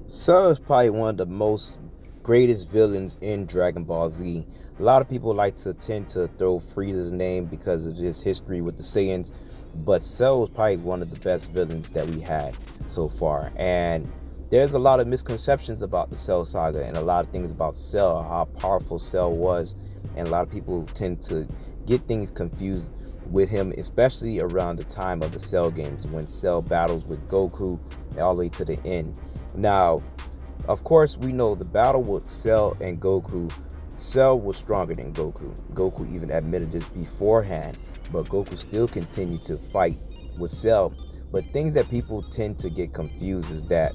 Cell is probably one of the most greatest villains in Dragon Ball Z. A lot of people like to tend to throw Frieza's name because of his history with the Saiyans, but Cell was probably one of the best villains that we had so far. And there's a lot of misconceptions about the Cell Saga and a lot of things about Cell, how powerful Cell was, and a lot of people tend to get things confused with him, especially around the time of the Cell games when Cell battles with Goku all the way to the end. Now, of course, we know the battle with Cell and Goku. Cell was stronger than Goku. Goku even admitted this beforehand, but Goku still continued to fight with Cell. But things that people tend to get confused is that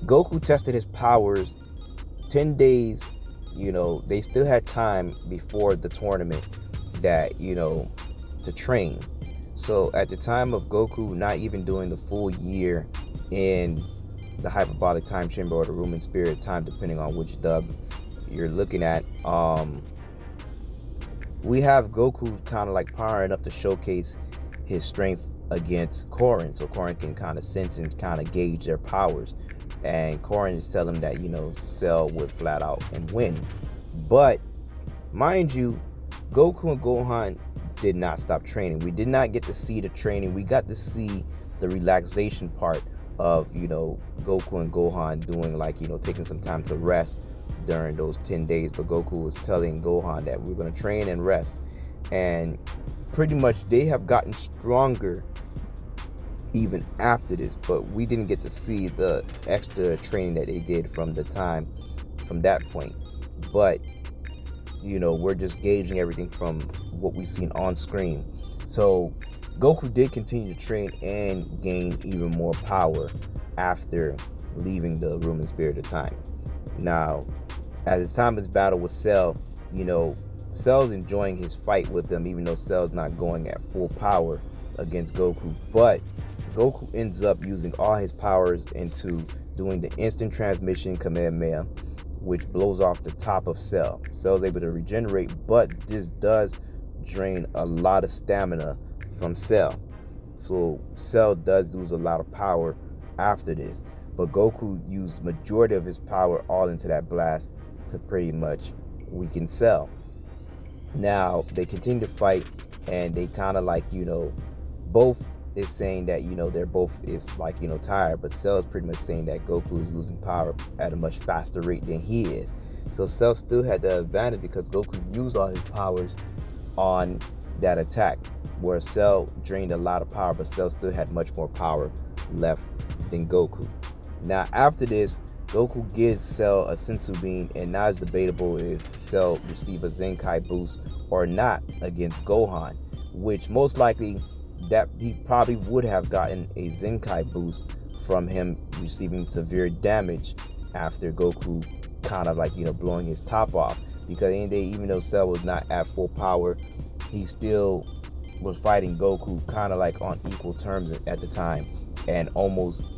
Goku tested his powers 10 days. They still had time before the tournament that, to train. So at the time of Goku not even doing the full year in the hyperbolic time chamber or the room and spirit time, depending on which dub you're looking at, we have Goku kind of like powering up to showcase his strength against Korin, so Korin can kind of sense and kind of gauge their powers. And Korin is telling him that Cell would flat out and win. But mind you, Goku and Gohan did not stop training. We did not get to see the training. We got to see the relaxation part of Goku and Gohan doing taking some time to rest during those 10 days. But Goku was telling Gohan that we're going to train and rest, and pretty much they have gotten stronger even after this, but we didn't get to see the extra training that they did from that point. But we're just gauging everything from what we've seen on screen. So Goku did continue to train and gain even more power after leaving the room and spirit of time. Now, at the time of his battle with Cell, Cell's enjoying his fight with them, even though Cell's not going at full power against Goku. But Goku ends up using all his powers into doing the instant transmission Kamehameha, which blows off the top of Cell. Cell's able to regenerate, but this does drain a lot of stamina from Cell. So Cell does lose a lot of power after this. But Goku used majority of his power all into that blast to pretty much weaken Cell. Now they continue to fight, and they kind of both is saying that they're both is tired, but Cell is pretty much saying that Goku is losing power at a much faster rate than he is. So Cell still had the advantage because Goku used all his powers on that attack, where Cell drained a lot of power, but Cell still had much more power left than Goku. Now after this, Goku gives Cell a Senzu Bean, and now it's debatable if Cell receive a Zenkai boost or not against Gohan, which most likely that he probably would have gotten a Zenkai boost from him receiving severe damage after Goku kind of blowing his top off. Because at the end of the day, even though Cell was not at full power, he still was fighting Goku kind of on equal terms at the time, and almost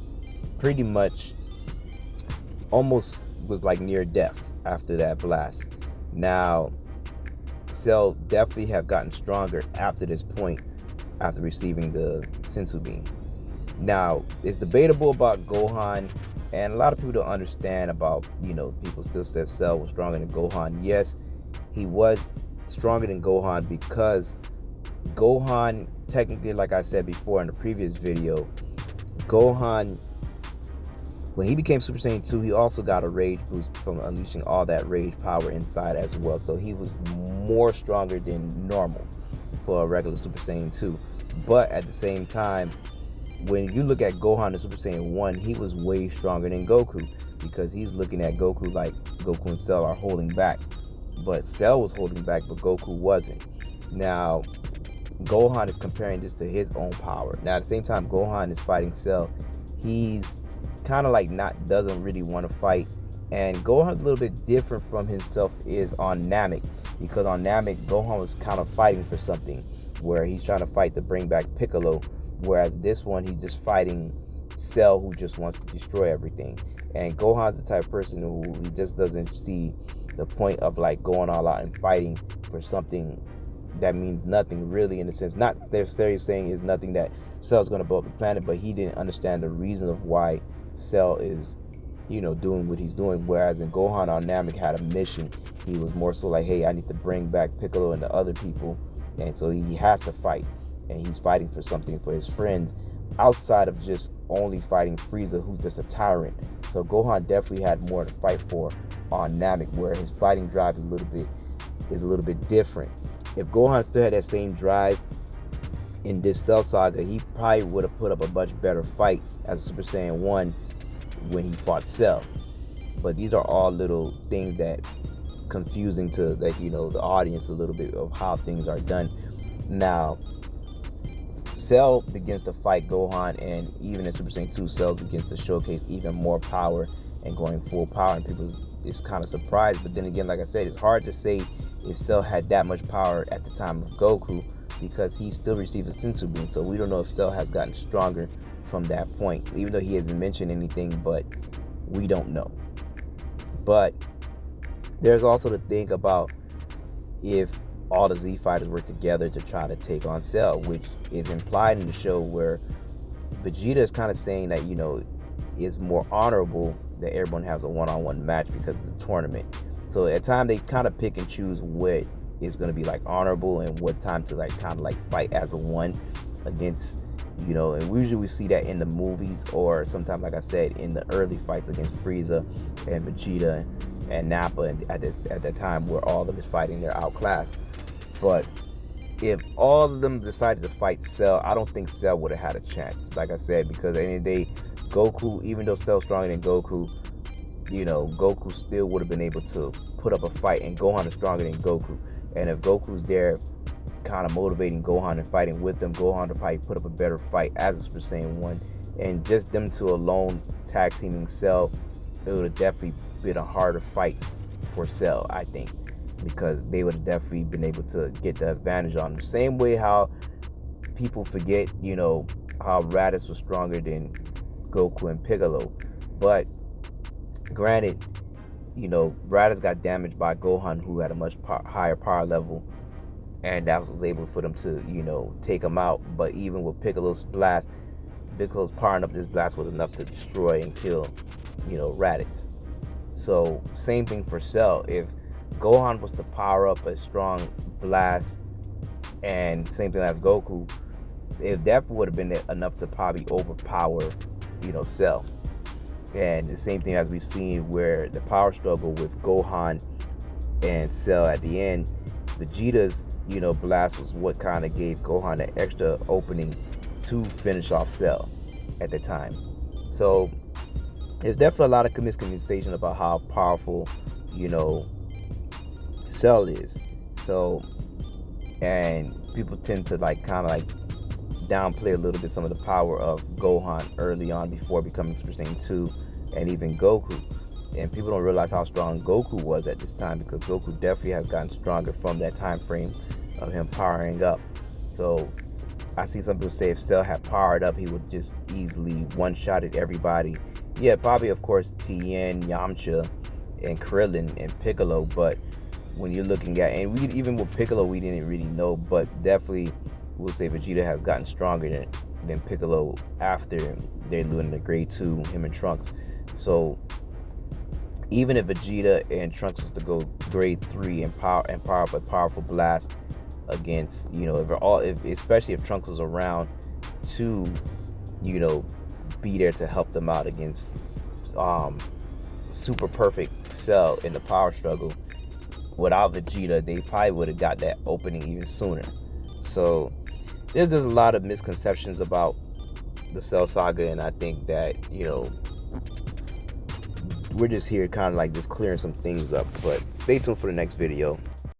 was near death after that blast. Now Cell definitely have gotten stronger after this point, after receiving the Senzu Bean. Now, it's debatable about Gohan, and a lot of people don't understand about, people still say Cell was stronger than Gohan. Yes, he was stronger than Gohan because Gohan, technically, like I said before in the previous video, Gohan, when he became Super Saiyan 2, he also got a rage boost from unleashing all that rage power inside as well. So he was more stronger than normal for a regular Super Saiyan 2. But at the same time, when you look at Gohan in Super Saiyan 1, he was way stronger than Goku, because he's looking at Goku like Goku and Cell are holding back. But Cell was holding back, but Goku wasn't. Now, Gohan is comparing this to his own power. Now, at the same time, Gohan is fighting Cell. He's kind of doesn't really want to fight. And Gohan's a little bit different from himself is on Namek, because on Namek, Gohan was kind of fighting for something, where he's trying to fight to bring back Piccolo, whereas this one, he's just fighting Cell, who just wants to destroy everything. And Gohan's the type of person who he just doesn't see the point of going all out and fighting for something that means nothing really, in a sense. Not necessarily saying is nothing that Cell's going to blow up the planet, but he didn't understand the reason of why Cell is, doing what he's doing. Whereas in Gohan on Namek had a mission. He was more so like, hey, I need to bring back Piccolo and the other people, and so he has to fight, and he's fighting for something for his friends, outside of just only fighting Frieza, who's just a tyrant. So Gohan definitely had more to fight for on Namek, where his fighting drive is a little bit different. If Gohan still had that same drive in this Cell Saga, he probably would have put up a much better fight as a Super Saiyan 1 when he fought Cell. But these are all little things that confusing to the audience a little bit of how things are done. Now, Cell begins to fight Gohan, and even in Super Saiyan 2, Cell begins to showcase even more power and going full power, and people is kind of surprised. But then again, like I said, it's hard to say if Cell had that much power at the time of Goku, because he still received a Senzu Bean, so we don't know if Cell has gotten stronger from that point, even though he hasn't mentioned anything, but we don't know. But there's also the thing about if all the Z fighters work together to try to take on Cell, which is implied in the show, where Vegeta is kind of saying that, it's more honorable that everyone has a one-on-one match because it's a tournament. So at times they kind of pick and choose what is going to be like honorable and what time to fight as a one against, and usually we see that in the movies, or sometimes, like I said, in the early fights against Frieza and Vegeta and Nappa, and at that time where all of them is fighting, they're outclassed. But if all of them decided to fight Cell, I don't think Cell would have had a chance, like I said, because at the end of the day, Goku, even though Cell's stronger than Goku, Goku still would have been able to put up a fight, and Gohan is stronger than Goku. And if Goku's there kind of motivating Gohan and fighting with them, Gohan would probably put up a better fight as a Super Saiyan 1. And just them two alone tag teaming Cell, it would have definitely been a harder fight for Cell, I think, because they would have definitely been able to get the advantage on them. Same way how people forget, how Raditz was stronger than Goku and Piccolo. But granted, Raditz got damaged by Gohan, who had a much higher power level, and that was able for them to, take him out. But even with Piccolo's blast, Piccolo's powering up this blast was enough to destroy and kill, Raditz. So same thing for Cell. If Gohan was to power up a strong blast, and same thing as Goku, it definitely would have been enough to probably overpower, Cell. And the same thing as we've seen where the power struggle with Gohan and Cell at the end, Vegeta's, blast was what kind of gave Gohan an extra opening to finish off Cell at the time. So there's definitely a lot of miscommunication about how powerful, Cell is. So, and people tend to downplay a little bit some of the power of Gohan early on before becoming Super Saiyan 2, and even Goku. And people don't realize how strong Goku was at this time, because Goku definitely has gotten stronger from that time frame of him powering up. So I see some people say if Cell had powered up, he would just easily one-shotted everybody. Yeah, probably, of course, Tien, Yamcha, and Krillin and Piccolo, but when you're looking at, and even with Piccolo, we didn't really know, but definitely we'll say Vegeta has gotten stronger than Piccolo after they learned the grade 2, him and Trunks. So even if Vegeta and Trunks was to go grade 3 and power up a powerful blast against, especially if Trunks was around to, be there to help them out against super perfect Cell in the power struggle, without Vegeta, they probably would have got that opening even sooner. So there's just a lot of misconceptions about the Cell Saga, and I think that, we're just here kind of just clearing some things up. But stay tuned for the next video.